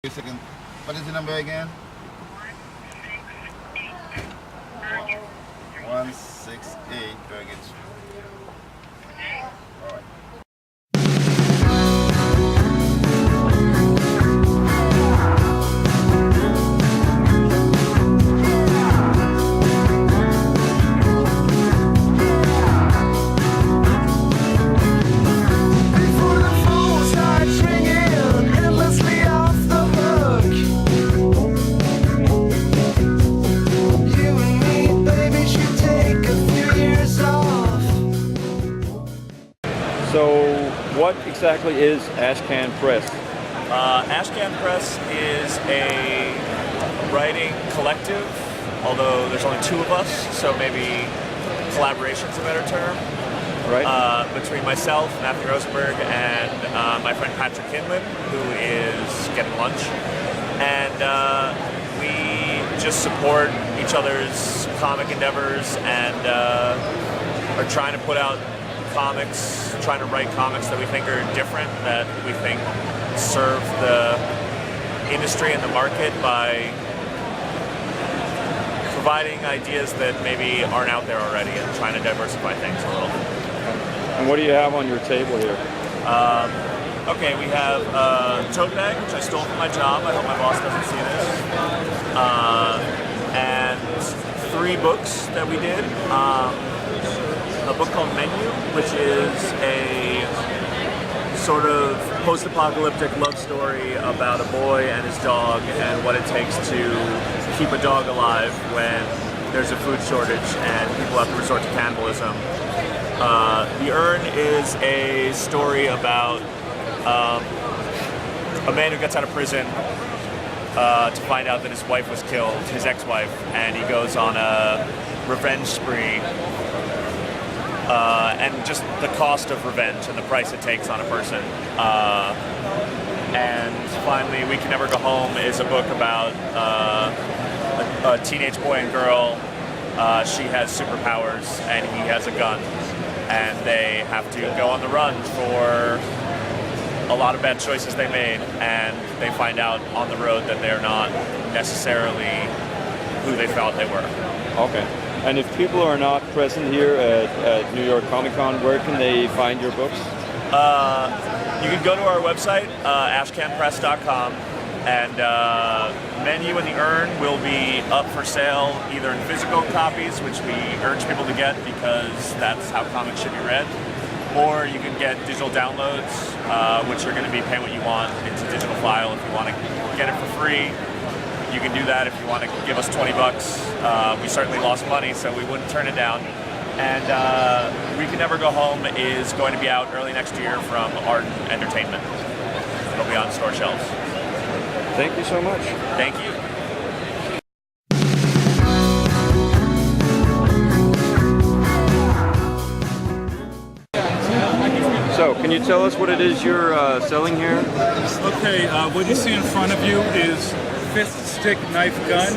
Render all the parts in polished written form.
Wait a second. What is the number again? 168. Very good. All right. So, what exactly is Ashcan Press? Ashcan Press is a writing collective, although there's only two of us, so maybe collaboration's a better term. Right. Between myself, Matthew Rosenberg, and my friend Patrick Kinlan, who is getting lunch. And we just support each other's comic endeavors and are trying to put out comics, trying to write comics that we think are different, that we think serve the industry and the market by providing ideas that maybe aren't out there already and trying to diversify things a little. And what do you have on your table here? Okay, we have a tote bag, which I stole from my job. I hope my boss doesn't see this. And 3 books that we did. A book called Menu, which is a sort of post-apocalyptic love story about a boy and his dog and what it takes to keep a dog alive when there's a food shortage and people have to resort to cannibalism. The Urn is a story about a man who gets out of prison to find out that his wife was killed, his ex-wife, and he goes on a revenge spree. And just the cost of revenge and the price it takes on a person. And finally, We Can Never Go Home is a book about a teenage boy and girl. She has superpowers and he has a gun. And they have to go on the run for a lot of bad choices they made. And they find out on the road that they're not necessarily who they thought they were. Okay. And if people are not present here at New York Comic Con, where can they find your books? You can go to our website, ashcanpress.com, and Menu and the Urn will be up for sale either in physical copies, which we urge people to get because that's how comics should be read, or you can get digital downloads, which are going to be pay what you want. It's a digital file. If you want to get it for free, you can do that. If you want to give us $20, we certainly lost money, so we wouldn't turn it down. And We Can Never Go Home is going to be out early next year from Art Entertainment. It'll be on store shelves. Thank you so much. Thank you. So, can you tell us what it is you're selling here? Okay, what you see in front of you is Fist, Stick, Knife, Gun.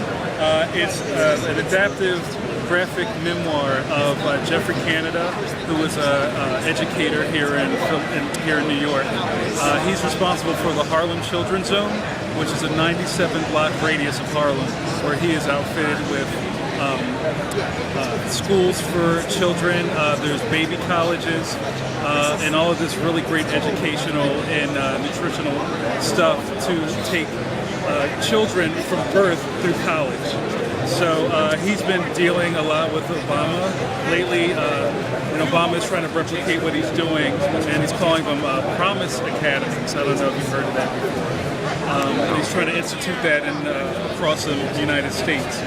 It's an adaptive graphic memoir of Jeffrey Canada, who was an educator here in New York. He's responsible for the Harlem Children's Zone, which is a 97-block radius of Harlem, where he is outfitted with schools for children. There's baby colleges, and all of this really great educational and nutritional stuff to take children from birth through college. So he's been dealing a lot with Obama lately, and Obama is trying to replicate what he's doing, and he's calling them Promise Academies. I don't know if you've heard of that before. And he's trying to institute that across the United States.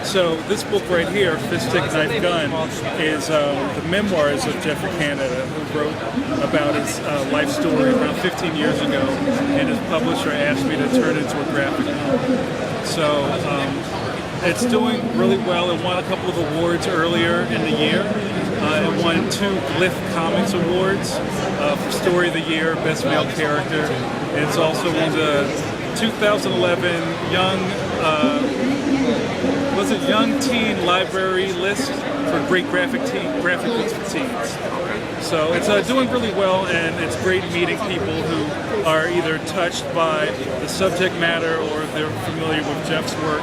So this book right here, Fist, Stick, Knife, Gun, is the memoirs of Jeffrey Canada, who wrote about his life story around 15 years ago, and his publisher asked me to turn it into a graphic novel. So it's doing really well. It won a couple of awards earlier in the year. It won 2 Glyph Comics Awards for Story of the Year, Best Male Character. And it's also won the 2011 Young was it Young Teen Library list for great graphic books for teens. So it's doing really well, and it's great meeting people who are either touched by the subject matter, or if they're familiar with Jeff's work,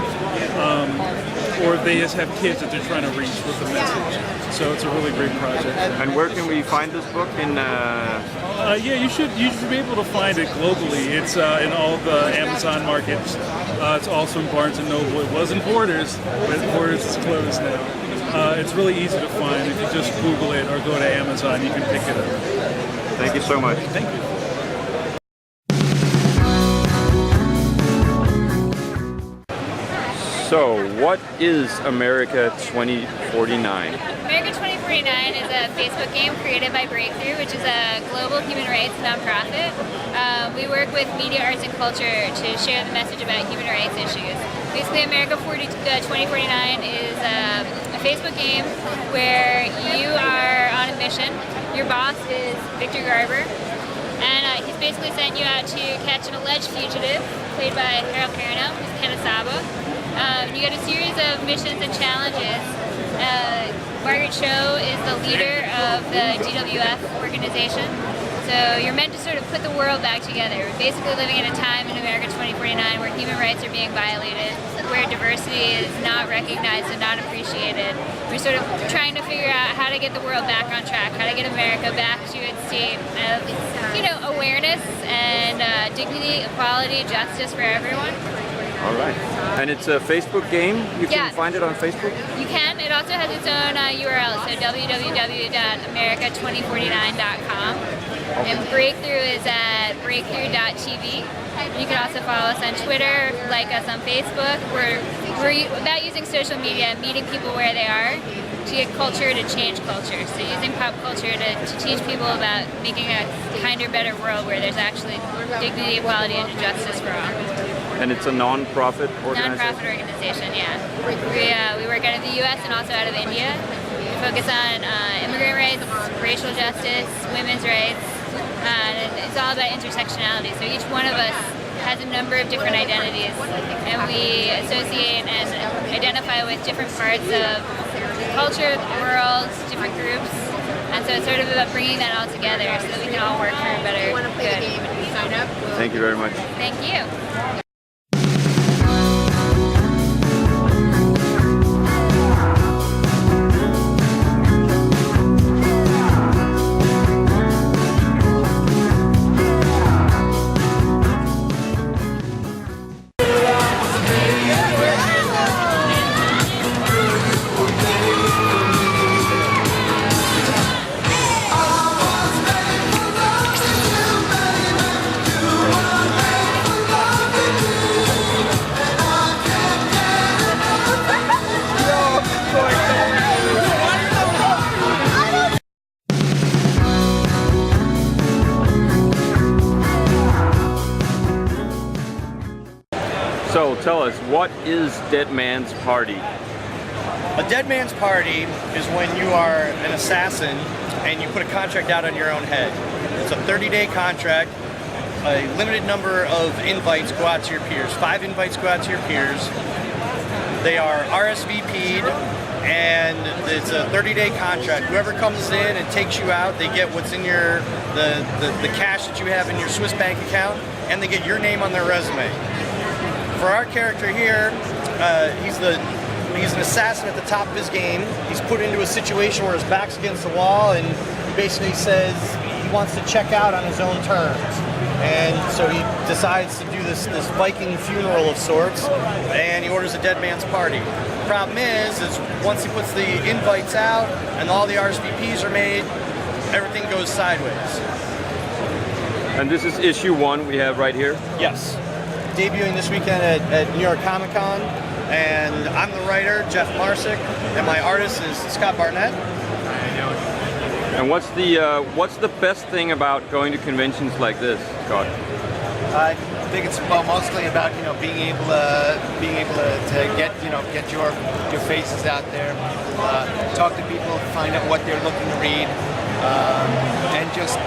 or if they just have kids that they're trying to reach with the message. So it's a really great project. And where can we find this book? In yeah, you should be able to find it globally. It's in all the Amazon markets. It's also in Barnes and Noble. It was in Borders, but Borders is closed now. It's really easy to find. If you just Google it or go to Amazon, you can pick it up. Thank you so much. Thank you. So, what is America 2049? America 2049 is a Facebook game created by Breakthrough, which is a global human rights nonprofit. We work with media, arts, and culture to share the message about human rights issues. Basically, America 2049 is a Facebook game where you are on a mission. Your boss is Victor Garber, and he's basically sent you out to catch an alleged fugitive, played by Harold Perrineau, who's Ken Asaba. You get a series of missions and challenges. Margaret Cho is the leader of the DWF organization. So you're meant to sort of put the world back together. We're basically living in a time in America 2049 where human rights are being violated, where diversity is not recognized and not appreciated. We're sort of trying to figure out how to get the world back on track, how to get America back to its state of, awareness and dignity, equality, justice for everyone. All right. And it's a Facebook game? You can find it on Facebook? You can. It also has its own URL, so www.america2049.com. And Breakthrough is at breakthrough.tv. You can also follow us on Twitter, like us on Facebook. We're about using social media, meeting people where they are, to get culture to change culture. So using pop culture to teach people about making a kinder, better world where there's actually dignity, equality, and justice for all. And it's a non-profit organization? Non-profit organization, yeah. We work out of the U.S. and also out of India. We focus on immigrant rights, racial justice, women's rights, and it's all about intersectionality. So each one of us has a number of different identities, and we associate and identify with different parts of the culture, the world, different groups. And so it's sort of about bringing that all together so that we can all work for a better good. Thank you very much. Thank you. So tell us, what is Dead Man's Party? A dead man's party is when you are an assassin and you put a contract out on your own head. It's a 30-day contract. A limited number of invites go out to your peers. 5 invites go out to your peers. They are RSVP'd, and it's a 30-day contract. Whoever comes in and takes you out, they get what's in your the cash that you have in your Swiss bank account, and they get your name on their resume. For our character here, he's an assassin at the top of his game. He's put into a situation where his back's against the wall, and he basically says he wants to check out on his own terms. And so he decides to do this Viking funeral of sorts, and he orders a dead man's party. The problem is once he puts the invites out and all the RSVPs are made, everything goes sideways. And this is issue 1 we have right here? Yes. Debuting this weekend at New York Comic Con, and I'm the writer, Jeff Marsick, and my artist is Scott Barnett. And what's the best thing about going to conventions like this, Scott? I think it's mostly about being able to get your faces out there, talk to people, find out what they're looking to read, and just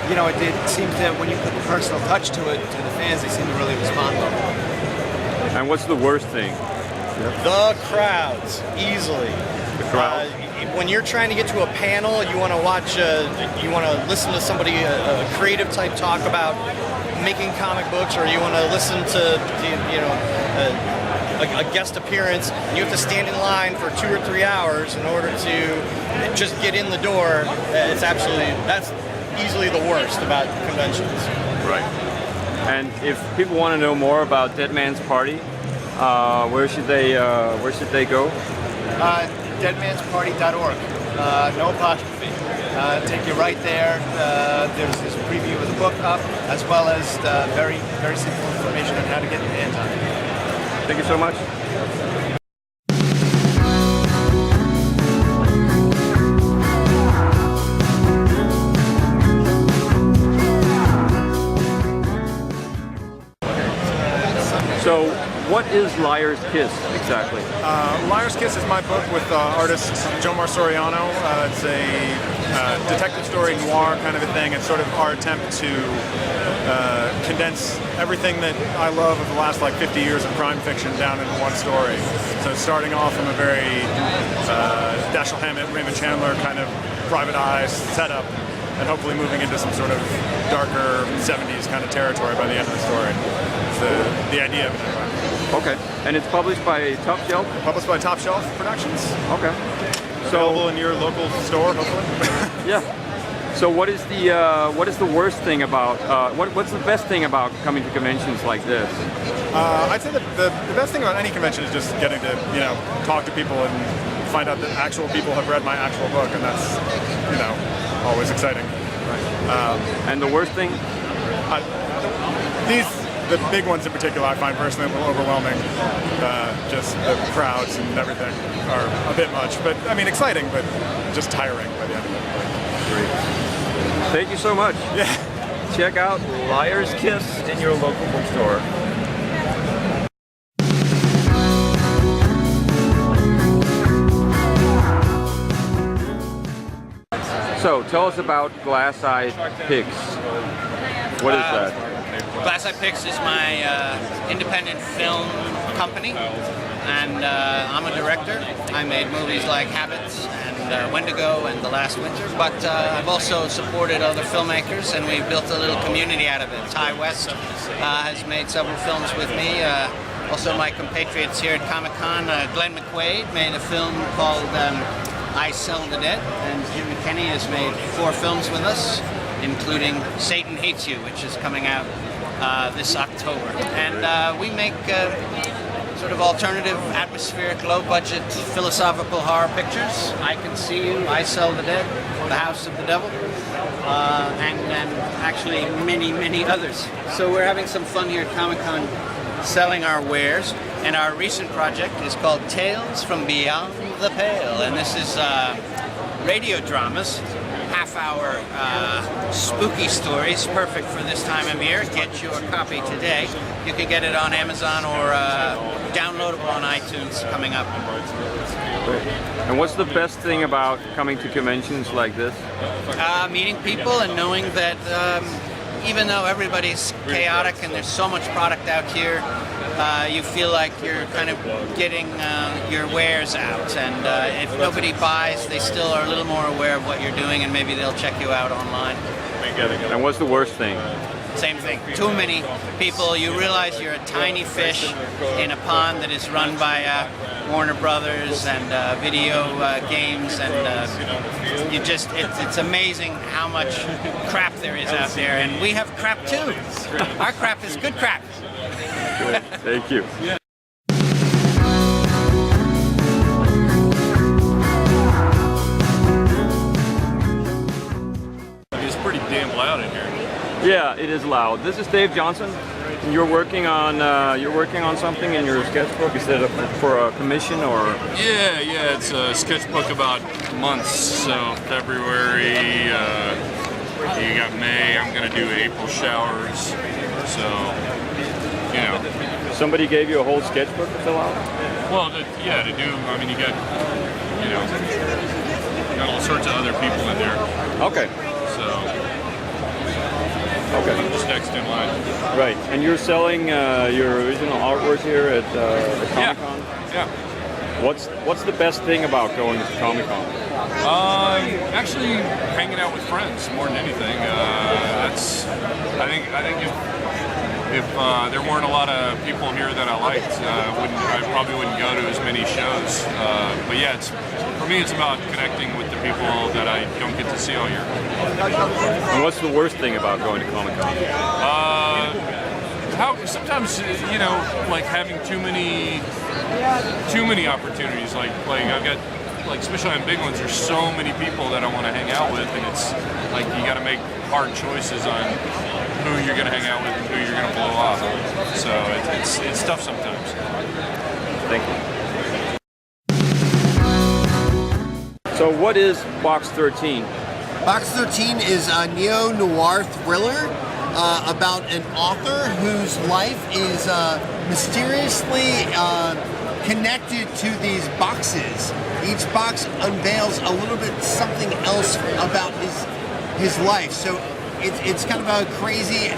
it seems that when you put the personal touch to it to the fans, they seem to really respond well. And what's the worst thing? The crowds, easily. The crowd? When you're trying to get to a panel, you want to watch, you want to listen to somebody, a creative type talk about making comic books, or you want to listen to, you know, a guest appearance, and you have to stand in line for 2 or 3 hours in order to just get in the door. That's easily the worst about conventions. Right. And if people want to know more about Dead Man's Party, where should they go? Deadmansparty.org. No apostrophe. Take you right there. There's this preview of the book up, as well as very, very simple information on how to get your hands on it. Thank you so much. So, what is Liar's Kiss exactly? Liar's Kiss is my book with artist Joe Marsoriano. It's a detective story noir kind of a thing. It's sort of our attempt to condense everything that I love of the last like 50 years of crime fiction down into one story. So starting off from a very Dashiell Hammett, Raymond Chandler kind of private eye setup, and hopefully moving into some sort of darker 70s kind of territory by the end of the story. It's the idea of it anyway. Okay. And it's published by Top Shelf? Published by Top Shelf Productions. Okay. Available in your local store, hopefully. Yeah. So what is the worst thing about, what's the best thing about coming to conventions like this? I'd say that the best thing about any convention is just getting to, you know, talk to people and find out that actual people have read my actual book, and that's, you know, always exciting. Right. And the worst thing? The big ones in particular I find personally a little overwhelming. Just the crowds and everything are a bit much, but I mean exciting, but just tiring by the end of it. Great. Thank you so much. Yeah. Check out Liar's Kiss in your local bookstore. So tell us about Glass Eye Pix. What is that? Glass Eye Pix is my independent film company, and I'm a director. I made movies like Habits and Wendigo and The Last Winter, but I've also supported other filmmakers, and we've built a little community out of it. Ty West has made several films with me. Also my compatriots here at Comic-Con, Glenn McQuaid made a film called I Sell the Dead, and Jim McKinney has made 4 films with us, including Satan Hates You, which is coming out this October. And we make sort of alternative, atmospheric, low-budget, philosophical horror pictures. I Can See You, I Sell the Dead, The House of the Devil, and actually many, many others. So we're having some fun here at Comic-Con selling our wares, and our recent project is called Tales from Beyond the Pale, and this is radio dramas, half-hour spooky stories, perfect for this time of year. Get your copy today. You can get it on Amazon or downloadable on iTunes coming up. And what's the best thing about coming to conventions like this? Meeting people and knowing that even though everybody's chaotic and there's so much product out here, you feel like you're kind of getting your wares out, and if nobody buys, they still are a little more aware of what you're doing, and maybe they'll check you out online. And what's the worst thing? Same thing. Too many people. You realize you're a tiny fish in a pond that is run by Warner Brothers and video games, and you just, it's amazing how much crap there is out there, and we have crap too. Our crap is good crap. Good. Thank you. It's pretty damn loud in here. Yeah, it is loud. This is Dave Johnson. And you're working on something in your sketchbook. Is that for a commission or? Yeah, it's a sketchbook about months. So February, you got May. I'm gonna do April showers. So, you know. Somebody gave you a whole sketchbook to fill out? Well, to do. I mean, you got all sorts of other people in there. Okay. So. Okay. Just next in line. Right. And you're selling your original artwork here at the Yeah. Comic-Con? Yeah. What's the best thing about going to Comic-Con? Actually, hanging out with friends more than anything. That's. I think if there weren't a lot of people here that I liked, I probably wouldn't go to as many shows. But yeah, for me, it's about connecting with the people that I don't get to see all year. And what's the worst thing about going to Comic-Con? Sometimes like having too many opportunities. Like I've got especially on big ones. There's so many people that I want to hang out with, and it's like you got to make hard choices on who you're going to hang out with and who you're going to blow off. So it's tough sometimes. Thank you. So what is Box 13? Box 13 is a neo-noir thriller about an author whose life is mysteriously connected to these boxes. Each box unveils a little bit something else about his life. So it's kind of a crazy.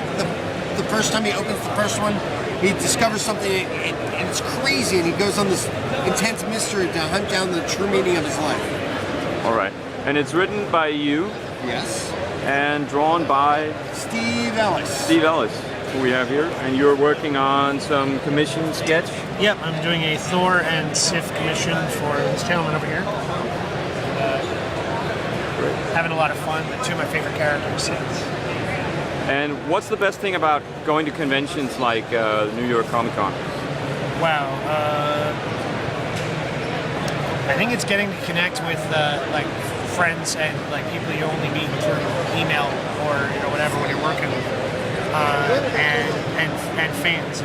The first time he opens the first one, he discovers something and it's crazy, and he goes on this intense mystery to hunt down the true meaning of his life. All right. And it's written by you. Yes. And drawn by Steve Ellis. Steve Ellis, who we have here. And you're working on some commission sketch? Yep, I'm doing a Thor and Sif commission for this gentleman over here. Having a lot of fun with two of my favorite characters. And what's the best thing about going to conventions like New York Comic Con? Wow. I think it's getting to connect with like friends and like people you only meet through email or whatever when you're working, and fans.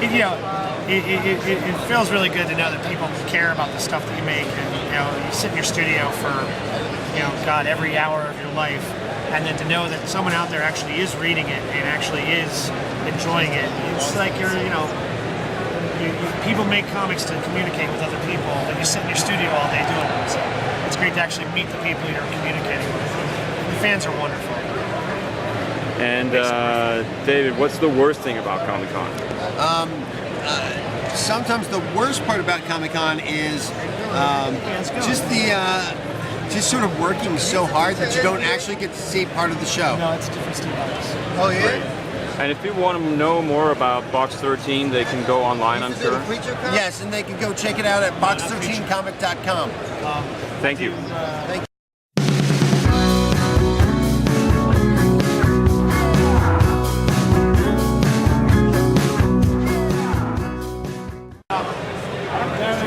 It feels really good to know that people care about the stuff that you make, and you sit in your studio for God, every hour of your life, and then to know that someone out there actually is reading it and actually is enjoying it. It's like people make comics to communicate with other people, but you sit in your studio all day doing it. So it's great to actually meet the people you're communicating with. The fans are wonderful. And David, what's the worst thing about Comic-Con? Sometimes the worst part about Comic-Con is just sort of working so hard that you don't actually get to see part of the show. No, it's different Steve Ellis. Oh yeah? Great. And if people want to know more about Box 13, they can go online, I'm sure? Yes, and they can go check it out at box13comic.com. Thank you. Thank you.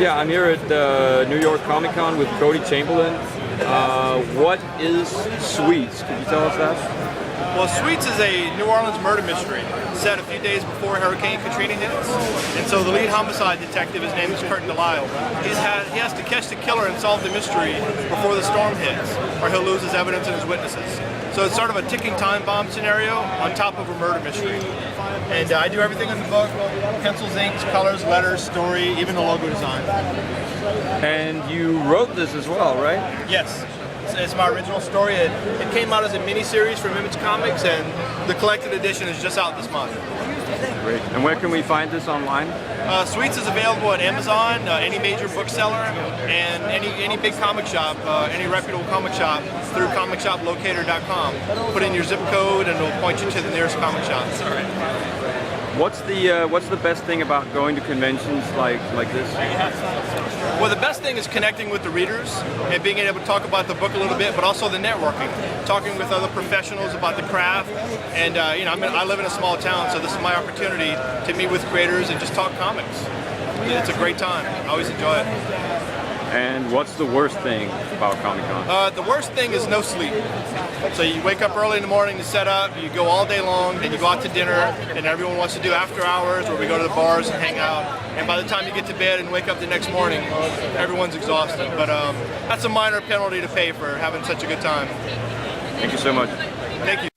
Yeah, I'm here at New York Comic Con with Cody Chamberlain. What is Sweets? Could you tell us that? Well, Sweets is a New Orleans murder mystery set a few days before Hurricane Katrina hits. And so the lead homicide detective, his name is Curtin Delisle, he has to catch the killer and solve the mystery before the storm hits, or he'll lose his evidence and his witnesses. So it's sort of a ticking time bomb scenario on top of a murder mystery. And I do everything in the book: pencils, inks, colors, letters, story, even the logo design. And you wrote this as well, right? Yes. It's my original story. It came out as a mini-series from Image Comics, and the collected edition is just out this month. Great. And where can we find this online? Sweets is available at Amazon, any major bookseller, and any big comic shop, any reputable comic shop, through comicshoplocator.com. Put in your zip code and it'll point you to the nearest comic shop. What's the best thing about going to conventions like this? Well, the best thing is connecting with the readers and being able to talk about the book a little bit, but also the networking, talking with other professionals about the craft. And I live in a small town, so this is my opportunity to meet with creators and just talk comics. It's a great time. I always enjoy it. And what's the worst thing about Comic-Con? The worst thing is no sleep. So you wake up early in the morning to set up, you go all day long, then you go out to dinner, and everyone wants to do after hours where we go to the bars and hang out. And by the time you get to bed and wake up the next morning, everyone's exhausted. But that's a minor penalty to pay for having such a good time. Thank you so much. Thank you.